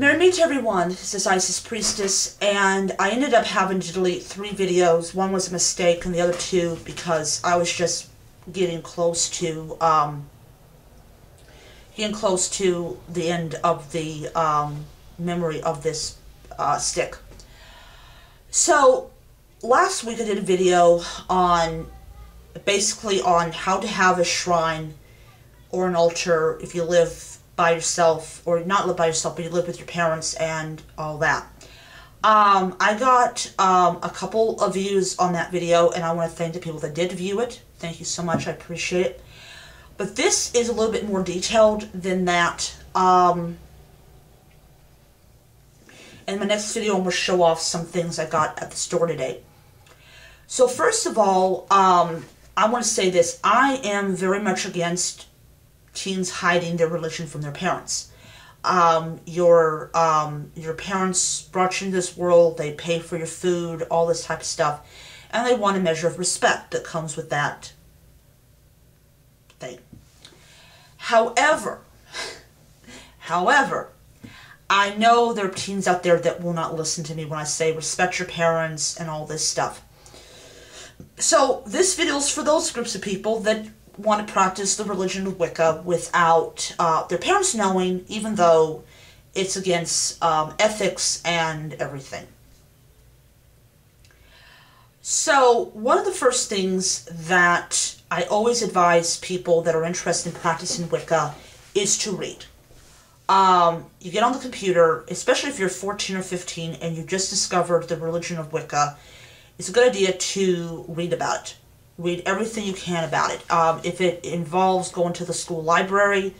Merry meet everyone, this is Isis Priestess, and I ended up having to delete 3 videos. One was a mistake and the other 2 because I was just getting close to the end of the memory of this stick. So last week I did a video on basically on how to have a shrine or an altar if you live by yourself, or not live by yourself, but you live with your parents and all that. I got a couple of views on that video, and I want to thank the people that did view it. Thank you so much, I appreciate it. But this is a little bit more detailed than that. In my next video, I'm going to show off some things I got at the store today. So first of all, I want to say this. I am very much against teens hiding their religion from their parents. Your parents brought you into this world, they pay for your food, all this type of stuff, and they want a measure of respect that comes with that thing. However, I know there are teens out there that will not listen to me when I say respect your parents and all this stuff. So this video is for those groups of people that want to practice the religion of Wicca without their parents knowing, even though it's against ethics and everything. So one of the first things that I always advise people that are interested in practicing Wicca is to read. You get on the computer, especially if you're 14 or 15 and you just discovered the religion of Wicca, it's a good idea to read about it. Read everything you can about it. If it involves going to the school library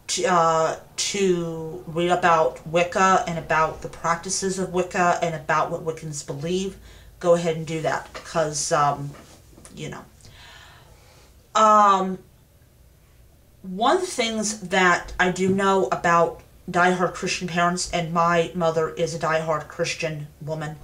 to read about Wicca and about the practices of Wicca and about what Wiccans believe, go ahead and do that because, you know. One of the things that I do know about diehard Christian parents, and my mother is a diehard Christian woman,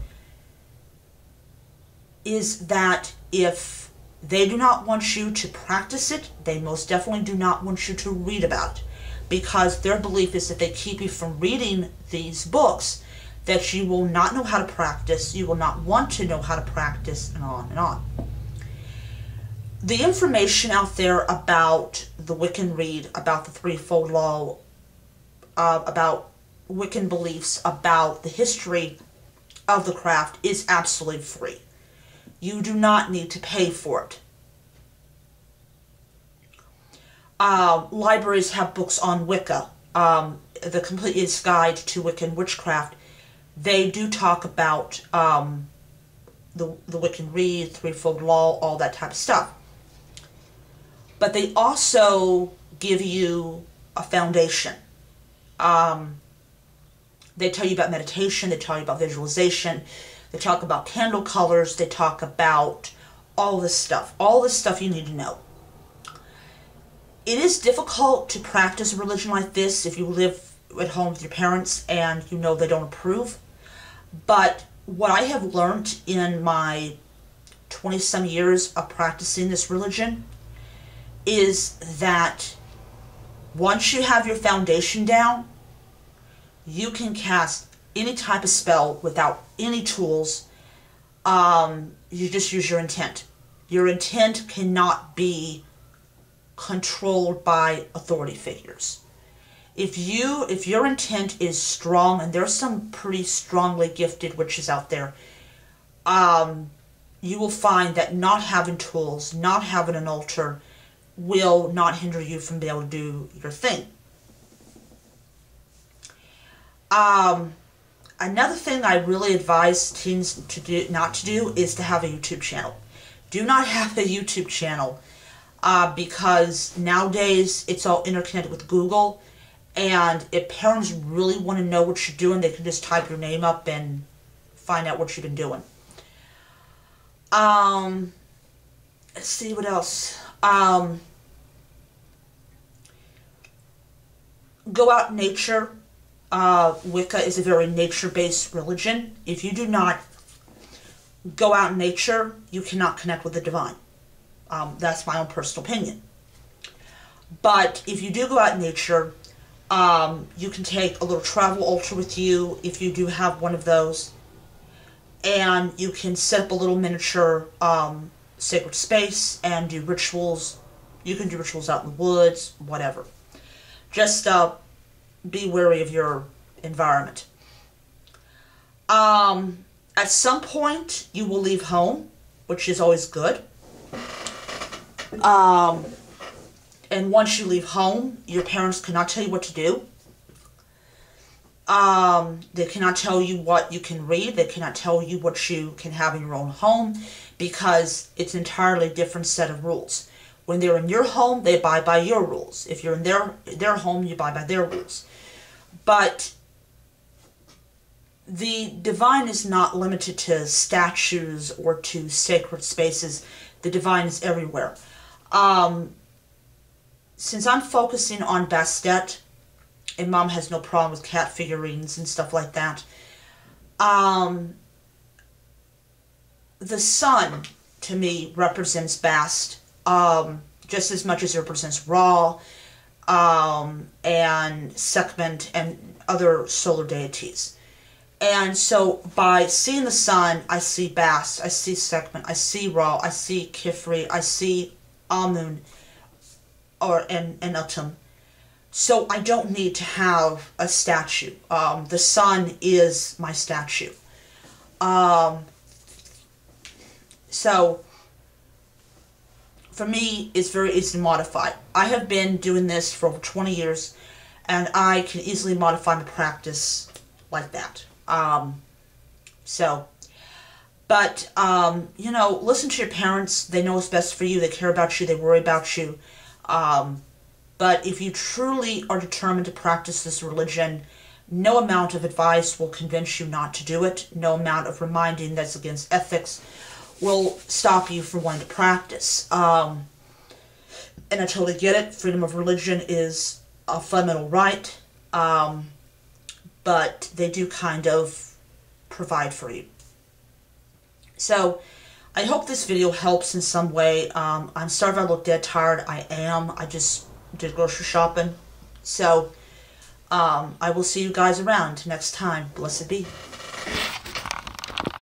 is that if they do not want you to practice it, they most definitely do not want you to read about it, because their belief is that they keep you from reading these books, that you will not know how to practice, you will not want to know how to practice, and on and on. The information out there about the Wiccan Rede, about the threefold law, about Wiccan beliefs, about the history of the craft is absolutely free. You do not need to pay for it. Libraries have books on Wicca. The Completed Guide to Wiccan Witchcraft. They do talk about the Wiccan Rede, Threefold Law, all that type of stuff. But they also give you a foundation. They tell you about meditation, they tell you about visualization, they talk about candle colors, they talk about all this stuff you need to know. It is difficult to practice a religion like this if you live at home with your parents and you know they don't approve. But what I have learned in my 20-some years of practicing this religion is that once you have your foundation down, you can cast any type of spell without any tools. You just use your intent. Your intent cannot be controlled by authority figures. If your intent is strong, and there's some pretty strongly gifted witches out there, you will find that not having tools, not having an altar, will not hinder you from being able to do your thing. Another thing I really advise teens not to do is to have a YouTube channel. Do not have a YouTube channel because nowadays it's all interconnected with Google, and if parents really want to know what you're doing, they can just type your name up and find out what you've been doing. Let's see what else. Go out in nature. Wicca is a very nature-based religion. If you do not go out in nature, you cannot connect with the divine. That's my own personal opinion. But if you do go out in nature, You can take a little travel altar with you if you do have one of those. And you can set up a little miniature sacred space and do rituals. You can do rituals out in the woods, whatever. Just be wary of your environment. At some point, you will leave home, which is always good. And once you leave home, your parents cannot tell you what to do. They cannot tell you what you can read. They cannot tell you what you can have in your own home, because it's an entirely different set of rules. When they're in your home, they abide by your rules. If you're in their home, you abide by their rules. But the divine is not limited to statues or to sacred spaces. The divine is everywhere. Since I'm focusing on Bastet, and Mom has no problem with cat figurines and stuff like that, the sun, to me, represents Bast, just as much as it represents Ra, and Sekhmet, and other solar deities. And so, by seeing the sun, I see Bast, I see Sekhmet, I see Ra, I see Khifri, I see Amun, and Atum. So I don't need to have a statue. The sun is my statue. So for me, it's very easy to modify. I have been doing this for over 20 years, and I can easily modify my practice like that. You know, listen to your parents. They know what's best for you. They care about you. They worry about you. But if you truly are determined to practice this religion, no amount of advice will convince you not to do it. No amount of reminding that's against ethics will stop you from wanting to practice. And I totally get it. Freedom of religion is a fundamental right. But they do kind of provide for you. So, I hope this video helps in some way. I'm sorry if I look dead tired. I am. I just did grocery shopping. So, I will see you guys around next time. Blessed be.